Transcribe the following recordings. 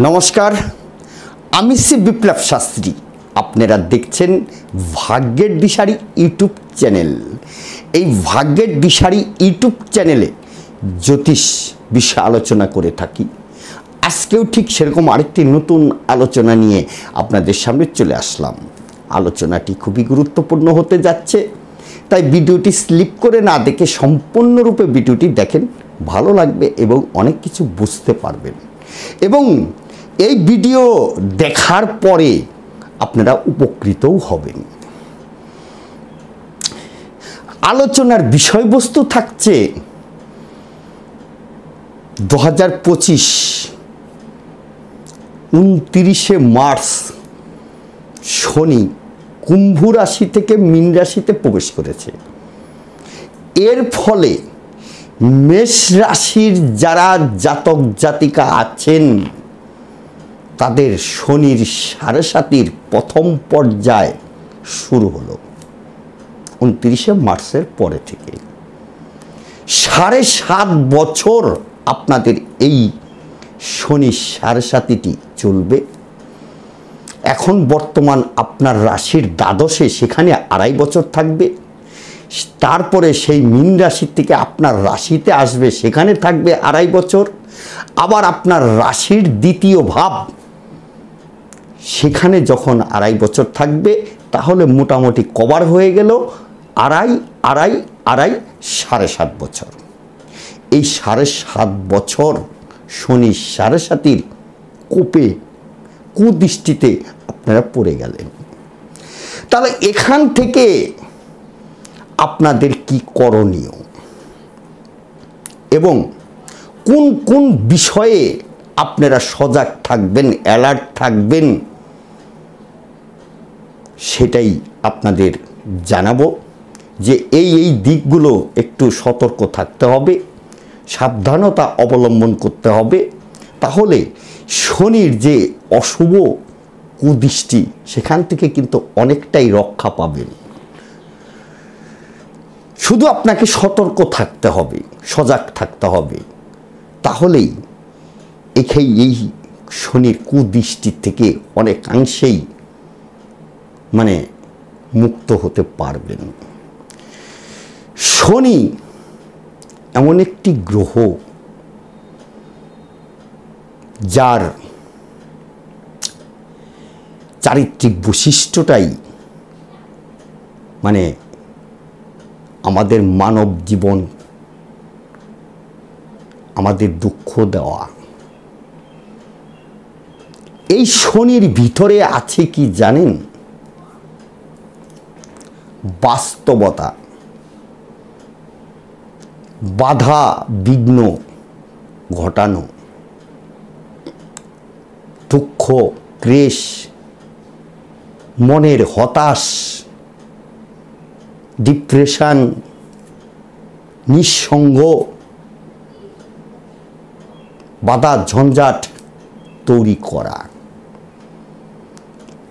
নমস্কার, আমি শ্রী বিপ্লব শাস্ত্রী। আপনারা দেখছেন ভাগ্যের দিশারি ইউটিউব চ্যানেল। এই ভাগ্যের দিশারি ইউটিউব চ্যানেলে জ্যোতিষ বিষয়ে আলোচনা করে থাকি। আজকেও ঠিক সেরকম আরেকটি নতুন আলোচনা নিয়ে আপনাদের সামনে চলে আসলাম। আলোচনাটি খুবই গুরুত্বপূর্ণ হতে যাচ্ছে, তাই ভিডিওটি স্লিপ করে না দেখে সম্পূর্ণরূপে ভিডিওটি দেখেন, ভালো লাগবে এবং অনেক কিছু বুঝতে পারবেন। এবং এই ভিডিও দেখার পরে আপনারা উপকৃতও হবেন। আলোচনার বিষয়বস্তু থাকছে 2025 29শে মার্চ শনি কুম্ভ রাশি থেকে মীন রাশিতে প্রবেশ করেছে। এর ফলে মেষ রাশির যারা জাতক জাতিকা আছেন তাদের শনির সাড়ে সাতির প্রথম পর্যায় শুরু হলো 29শে মার্চের পরে থেকে। 7.5 বছর আপনাদের এই শনির সাড়ে সাতিটি চলবে। এখন বর্তমান আপনার রাশির দ্বাদশে, সেখানে 2.5 বছর থাকবে। তারপরে সেই মীন রাশির থেকে আপনার রাশিতে আসবে, সেখানে থাকবে 2.5 বছর। আবার আপনার রাশির দ্বিতীয় ভাব, সেখানে যখন 2.5 বছর থাকবে, তাহলে মোটামুটি কভার হয়ে গেল 2.5 বছর। এই 7.5 বছর শনি সাড়ে সাতির কোপে কুদৃষ্টিতে আপনারা পড়ে গেলেন। তাহলে এখান থেকে আপনাদের কি করণীয় এবং কোন কোন বিষয়ে আপনারা সজাগ থাকবেন, অ্যালার্ট থাকবেন, সেটাই আপনাদের জানাবো। যে এই দিকগুলো একটু সতর্ক থাকতে হবে, সাবধানতা অবলম্বন করতে হবে। তাহলে শনির যে অশুভ কুদৃষ্টি, সেখান থেকে কিন্তু অনেকটাই রক্ষা পাবেন। শুধু আপনাকে সতর্ক থাকতে হবে, সজাগ থাকতে হবে, তাহলেই এই শনির কুদৃষ্টি থেকে অনেকাংশেই মুক্ত হতে পারবেন। শনি এমন একটি গ্রহ যার চারিত্রিক বৈশিষ্ট্যটাই আমাদের মানব জীবন, আমাদের দুঃখ দেওয়া। এই শনির ভিতরে আছে কি জানেন? বাস্তবতা, বাধা বিঘ্ন ঘটানো, দুঃখ, ক্লেশ, মনের হতাশ, ডিপ্রেশন, নিঃসঙ্গ, বাধা ঝঞ্ঝাট তৈরি করা।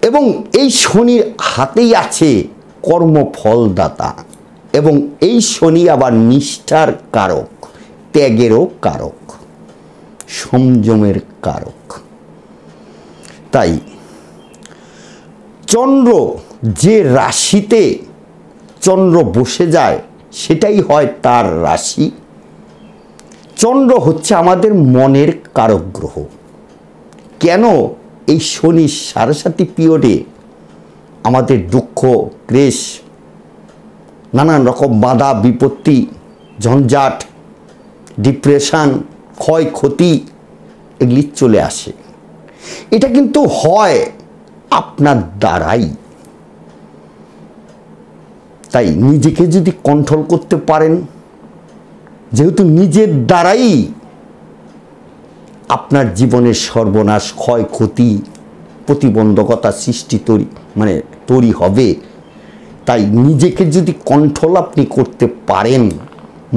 এবং এই শনির হাতেই আছে কর্মফলদাতা। এবং এই শনি আবার নিষ্ঠার কারক, ত্যাগেরও কারক, সংযমের কারক। তাই চন্দ্র যে রাশিতে চন্দ্র বসে যায়, সেটাই হয় তার রাশি। চন্দ্র হচ্ছে আমাদের মনের কারক গ্রহ। কেন এই শনি সাড়ে সাতি পিরিয়ডে আমাদের দুঃখ, ক্লেশ, নানান রকম বাধা বিপত্তি, ঝঞ্ঝাট, ডিপ্রেশন, ক্ষয়ক্ষতি এগুলি চলে আসে? এটা কিন্তু হয় আপনার দ্বারাই। তাই নিজেকে যদি কন্ট্রোল করতে পারেন, যেহেতু নিজের দ্বারাই আপনার জীবনের সর্বনাশ, ক্ষয়ক্ষতি, প্রতিবন্ধকতা সৃষ্টি তৈরি হবে। তাই নিজেকে যদি কন্ট্রোল আপনি করতে পারেন,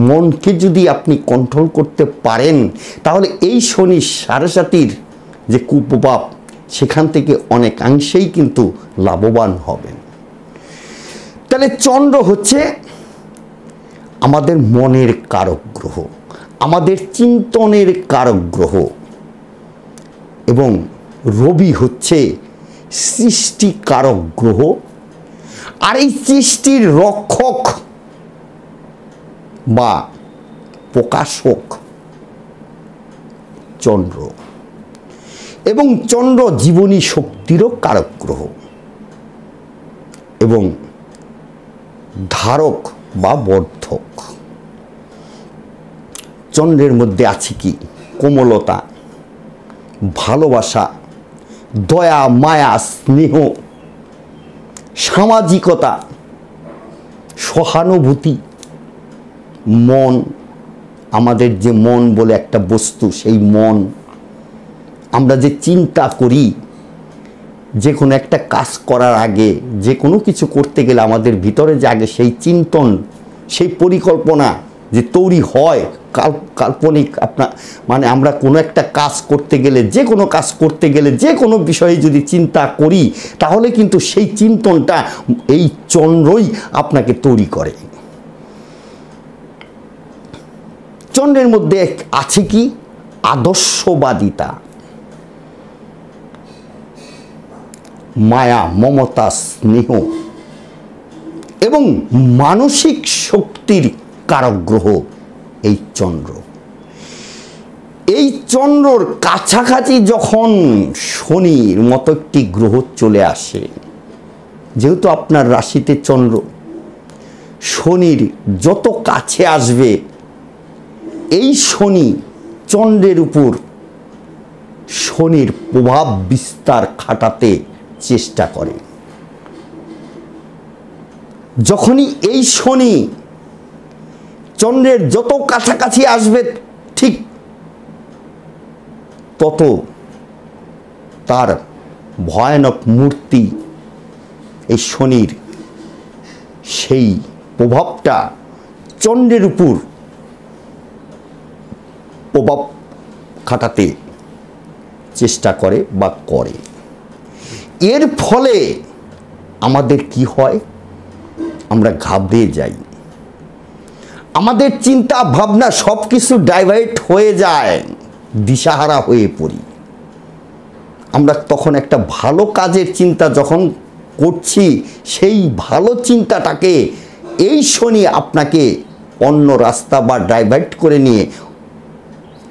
মনকে যদি আপনি কন্ট্রোল করতে পারেন, তাহলে এই শনি সাড়ে সাতির যে কুপ্রভাব, সেখান থেকে অনেকাংশেই কিন্তু লাভবান হবেন। তাহলে চন্দ্র হচ্ছে আমাদের মনের কারক গ্রহ, আমাদের চিন্তনের কারক গ্রহ। এবং রবি হচ্ছে সৃষ্টিকারক গ্রহ, আর এই সৃষ্টির রক্ষক বা প্রকাশক চন্দ্র, এবং চন্দ্র জীবনী শক্তিরও কারক গ্রহ এবং ধারক বা বর্ধক। চন্দ্রের মধ্যে আছে কি? কোমলতা, ভালোবাসা, দয়া, মায়া, স্নেহ, সামাজিকতা, সহানুভূতি, মন, আমাদের যে মন বলে একটা বস্তু, সেই মন, আমরা যে চিন্তা করি যে কোনো একটা কাজ করার আগে, যে কোনো কিছু করতে গেলে আমাদের ভিতরে যে আগে সেই চিন্তন, সেই পরিকল্পনা যে তৈরি হয়, কাল্পনিক আপনার মানে আমরা কোনো একটা কাজ করতে গেলে, যে কোনো কাজ করতে গেলে, যে কোনো বিষয়ে যদি চিন্তা করি, তাহলে কিন্তু সেই চিন্তনটা এই চন্দ্রই আপনাকে তৈরি করে। চন্দ্রের মধ্যে আছে কি? আদর্শবাদিতা, মায়া, মমতা, স্নেহ এবং মানসিক শক্তির কারক গ্রহ এই চন্দ্র। এই চন্দ্রর কাছাকাছি যখন শনির মতো একটি গ্রহ চলে আসে, যেহেতু আপনার রাশিতে চন্দ্র, শনির যত কাছে আসবে, এই শনি চন্দ্রের উপর শনির প্রভাব বিস্তার খাটাতে চেষ্টা করে। যখনই এই শনি চন্দ্রের যত কাছাকাছি আসবে, ঠিক তত তার ভয়ানক মূর্তি, এই শনির সেই প্রভাবটা চন্দ্রের উপর প্রভাব খাটাতে চেষ্টা করে বা করে। এর ফলে আমাদের কি হয়? আমরা ঘাবড়ে যাই, আমাদের চিন্তা ভাবনা সব কিছু ডাইভার্ট হয়ে যায়, দিশাহারা হয়ে পড়ি। আমরা তখন একটা ভালো কাজের চিন্তা যখন করছি, সেই ভালো চিন্তাটাকে এই শনি আপনাকে অন্য রাস্তা বা ডাইভার্ট করে নিয়ে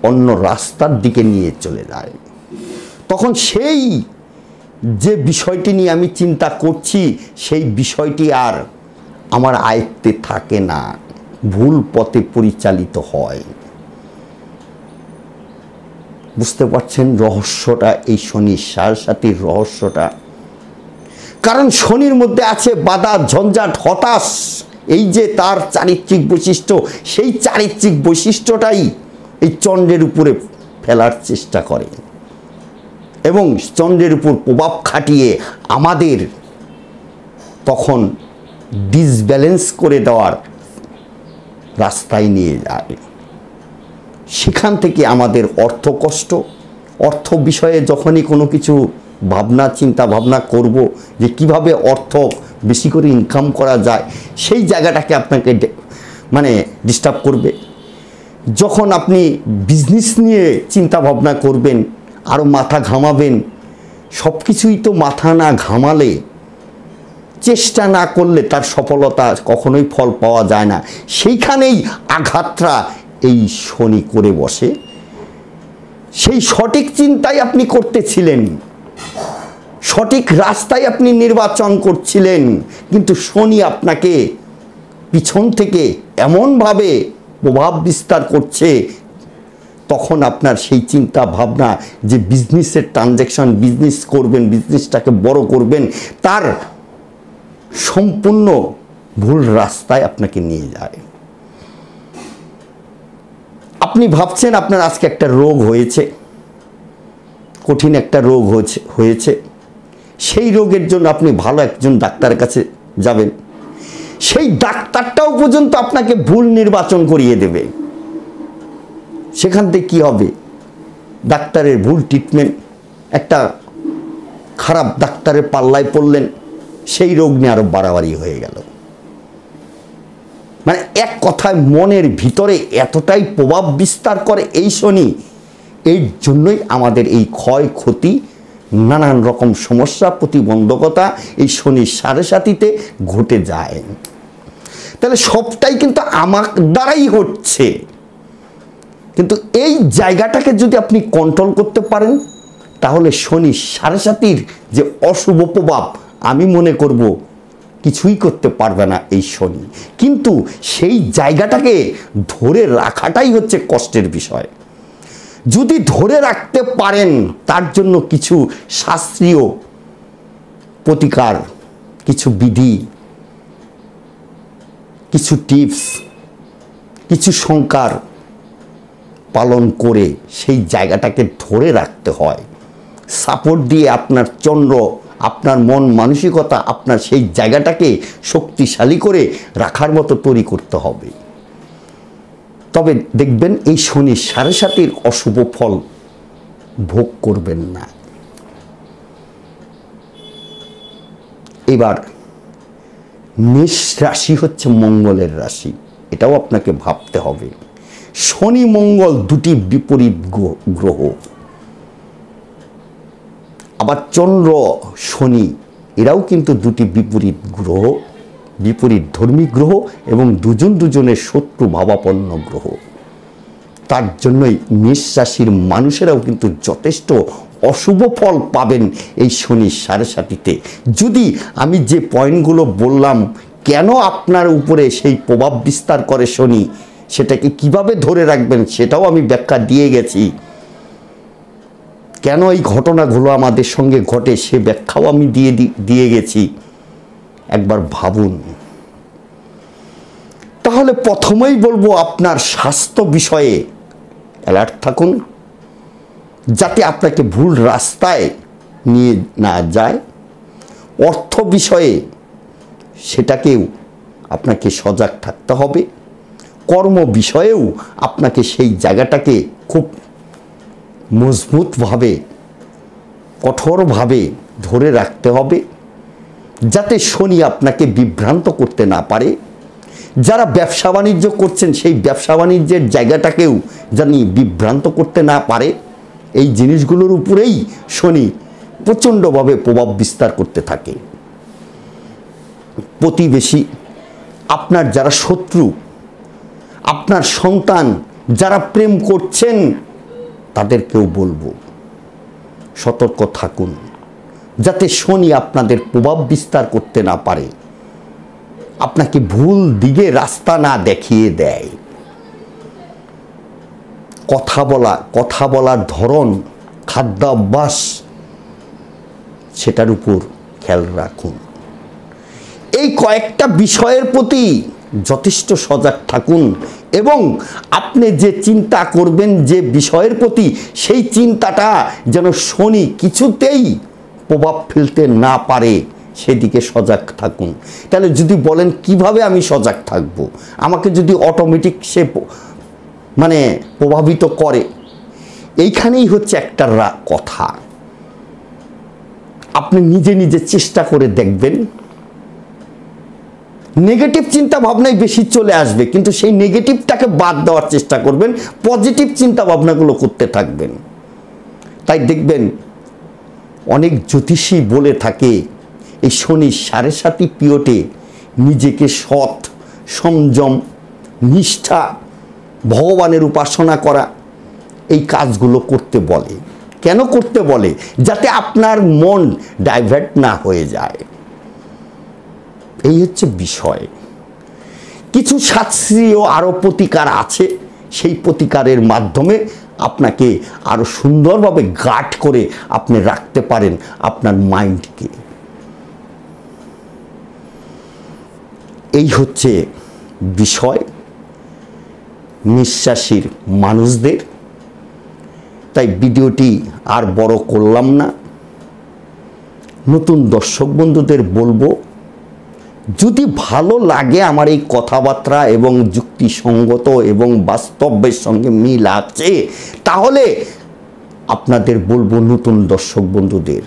অন্য রাস্তার দিকে নিয়ে চলে যায়। তখন সেই যে বিষয়টি নিয়ে আমি চিন্তা করছি, সেই বিষয়টি আর আমার আয়ত্তে থাকে না, ভুল পথে পরিচালিত হয়। বুঝতে পারছেন রহস্যটা, এই শনির সাথে রহস্যটা? কারণ শনির মধ্যে আছে বাধা, ঝঞ্ঝাট, হতাশ, এই যে তার চারিত্রিক বৈশিষ্ট্য, সেই চারিত্রিক বৈশিষ্ট্যটাই এই চন্দ্রের উপরে ফেলার চেষ্টা করে এবং চন্দ্রের উপর প্রভাব খাটিয়ে আমাদের তখন ডিসব্যালেন্স করে দেওয়ার রাস্তায় নিয়ে যায়। সেখান থেকে আমাদের অর্থ কষ্ট, অর্থ বিষয়ে যখনই কোনো কিছু চিন্তা ভাবনা করব যে কিভাবে অর্থ বেশি করে ইনকাম করা যায়, সেই জায়গাটাকে আপনাকে মানে ডিস্টার্ব করবে। যখন আপনি বিজনেস নিয়ে চিন্তা ভাবনা করবেন, আরও মাথা ঘামাবেন, সব কিছুই তো মাথা না ঘামালে, চেষ্টা না করলে তার সফলতা কখনোই ফল পাওয়া যায় না। সেইখানেই আঘাতটা এই শনি করে বসে। সেই সঠিক চিন্তাই আপনি করতেছিলেন, সঠিক রাস্তায় আপনি নির্বাচন করছিলেন, কিন্তু শনি আপনাকে পিছন থেকে এমনভাবে প্রভাব বিস্তার করছে, তখন আপনার সেই চিন্তা ভাবনা যে বিজনেসের ট্রানজ্যাকশন, বিজনেস করবেন, বিজনেসটাকে বড় করবেন, তার সম্পূর্ণ ভুল রাস্তায় আপনাকে নিয়ে যায়। আপনি ভাবছেন আপনার আজকে একটা রোগ হয়েছে, কঠিন একটা রোগ হয়েছে, সেই রোগের জন্য আপনি ভালো একজন ডাক্তারের কাছে যাবেন, সেই ডাক্তারটাও পর্যন্ত আপনাকে ভুল নির্বাচন করিয়ে দেবে। সেখান থেকে কী হবে? ডাক্তারের ভুল ট্রিটমেন্ট, একটা খারাপ ডাক্তারের পাল্লায় পড়লেন, সেই রোগ নিয়ে আরও বাড়াবাড়ি হয়ে গেল। মানে এক কথায় মনের ভিতরে এতটাই প্রভাব বিস্তার করে এই শনি, এর জন্যই আমাদের এই ক্ষয়ক্ষতি, নানান রকম সমস্যা, প্রতিবন্ধকতা এই শনির সাড়ে সাতিতে ঘটে যায়। তাহলে সবটাই কিন্তু আমার দ্বারাই হচ্ছে, কিন্তু এই জায়গাটাকে যদি আপনি কন্ট্রোল করতে পারেন তাহলে শনি সাড়ে সাতির যে অশুভ প্রভাব, আমি মনে করব কিছুই করতে পারবে না এই শনি। কিন্তু সেই জায়গাটাকে ধরে রাখাটাই হচ্ছে কষ্টের বিষয়। যদি ধরে রাখতে পারেন তার জন্য কিছু শাস্ত্রীয় প্রতিকার, কিছু বিধি, কিছু টিপস, কিছু সংস্কার পালন করে সেই জায়গাটাকে ধরে রাখতে হয়। সাপোর্ট দিয়ে আপনার চন্দ্র, আপনার মন মানসিকতা, আপনার সেই জায়গাটাকে শক্তিশালী করে রাখার মতো তৈরি করতে হবে। তবে দেখবেন এই শনি সাড়ে সাতির অশুভ ফল ভোগ করবেন না। এবার মেষ রাশি হচ্ছে মঙ্গলের রাশি, এটাও আপনাকে ভাবতে হবে। শনি মঙ্গল দুটি বিপরীত গ্রহ, আবার চন্দ্র শনি এরাও কিন্তু দুটি বিপরীত গ্রহ, বিপরীত ধর্মী গ্রহ এবং দুজন দুজনের শত্রু ভাবাপন্ন গ্রহ। তার জন্যই মেষ রাশির মানুষেরাও কিন্তু যথেষ্ট অশুভ ফল পাবেন এই শনির সাড়ে সাতিতে। যদি আমি যে পয়েন্টগুলো বললাম কেন আপনার উপরে সেই প্রভাব বিস্তার করে শনি, সেটাকে কিভাবে ধরে রাখবেন সেটাও আমি ব্যাখ্যা দিয়ে গেছি। কেন এই ঘটনাগুলো আমাদের সঙ্গে ঘটে সে ব্যাখ্যাও আমি দিয়ে গেছি, একবার ভাবুন। তাহলে প্রথমেই বলবো আপনার স্বাস্থ্য বিষয়ে অ্যালার্ট থাকুন, যাতে আপনাকে ভুল রাস্তায় নিয়ে না যায়। অর্থ বিষয়ে সেটাকেও আপনাকে সজাগ থাকতে হবে। কর্ম বিষয়েও আপনাকে সেই জায়গাটাকে খুব মজবুতভাবে, কঠোরভাবে ধরে রাখতে হবে, যাতে শনি আপনাকে বিভ্রান্ত করতে না পারে। যারা ব্যবসা বাণিজ্য করছেন সেই ব্যবসা বাণিজ্যের জায়গাটাকেও জানি বিভ্রান্ত করতে না পারে। এই জিনিসগুলোর উপরেই শনি প্রচণ্ডভাবে প্রভাব বিস্তার করতে থাকে। প্রতিবেশী, আপনার যারা শত্রু, আপনার সন্তান যারা প্রেম করছেন তাদেরকেও বলবো সতর্ক থাকুন, যাতে শনি আপনাদের প্রভাব বিস্তার করতে না পারে, আপনাকে ভুল দিকে রাস্তা না দেখিয়ে দেয়। কথা বলার ধরন, খাদ্যাভ্যাস, সেটার উপর খেয়াল রাখুন। এই কয়েকটা বিষয়ের প্রতি যথেষ্ট সজাগ থাকুন এবং আপনি যে চিন্তা করবেন যে বিষয়ের প্রতি, সেই চিন্তাটা যেন শনি কিছুতেই প্রভাব ফেলতে না পারে সেদিকে সজাগ থাকুন। তাহলে যদি বলেন কিভাবে আমি সজাগ থাকব, আমাকে যদি অটোমেটিক সে মানে প্রভাবিত করে, এইখানেই হচ্ছে একটা কথা। আপনি নিজে নিজে চেষ্টা করে দেখবেন, নেগেটিভ চিন্তা ভাবনাই বেশি চলে আসবে, কিন্তু সেই নেগেটিভটাকে বাদ দেওয়ার চেষ্টা করবেন, পজিটিভ চিন্তা ভাবনাগুলো করতে থাকবেন। তাই দেখবেন অনেক জ্যোতিষী বলে থাকে এই শনি সাড়ে সাতি পিরিয়ডে নিজেকে সৎ, সংযম, নিষ্ঠা, ভগবানের উপাসনা করা, এই কাজগুলো করতে বলে। কেন করতে বলে? যাতে আপনার মন ডাইভার্ট না হয়ে যায়। এই হচ্ছে বিষয়। কিছু শাস্ত্রীয় আরও প্রতিকার আছে, সেই প্রতিকারের মাধ্যমে আপনাকে আরো সুন্দরভাবে গার্ড করে আপনি রাখতে পারেন আপনার মাইন্ডকে। এই হচ্ছে বিষয় নিঃশ্বাসীর মানুষদের। তাই ভিডিওটি আর বড় করলাম না। নতুন দর্শক বন্ধুদের বলবো, যদি ভালো লাগে আমার এই কথাবার্তা এবং যুক্তিসঙ্গত এবং বাস্তবের সঙ্গে মিল আছে, তাহলে আপনাদের বলবো নতুন দর্শক বন্ধুদের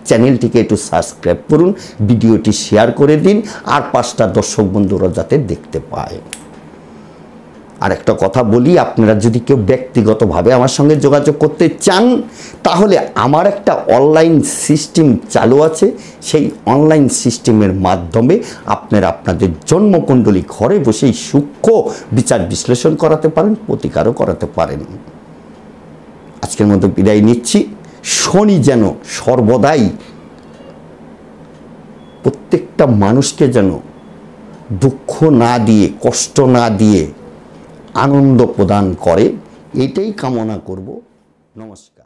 চ্যানেলটিকে একটু সাবস্ক্রাইব করুন, ভিডিওটি শেয়ার করে দিন, আর 5টা দর্শক বন্ধুরা যাতে দেখতে পায়। আর একটা কথা বলি, আপনারা যদি কেউ ব্যক্তিগতভাবে আমার সঙ্গে যোগাযোগ করতে চান তাহলে আমার একটা অনলাইন সিস্টেম চালু আছে। সেই অনলাইন সিস্টেমের মাধ্যমে আপনারা আপনাদের জন্মকুণ্ডলী ঘরে বসেই সূক্ষ্ম বিচার বিশ্লেষণ করাতে পারেন, প্রতিকারও করাতে পারেন। আজকের মতো বিদায় নিচ্ছি। শনি যেন সর্বদাই প্রত্যেকটা মানুষকে যেন দুঃখ না দিয়ে, কষ্ট না দিয়ে আনন্দ প্রদান করে, এটাই কামনা করব। নমস্কার।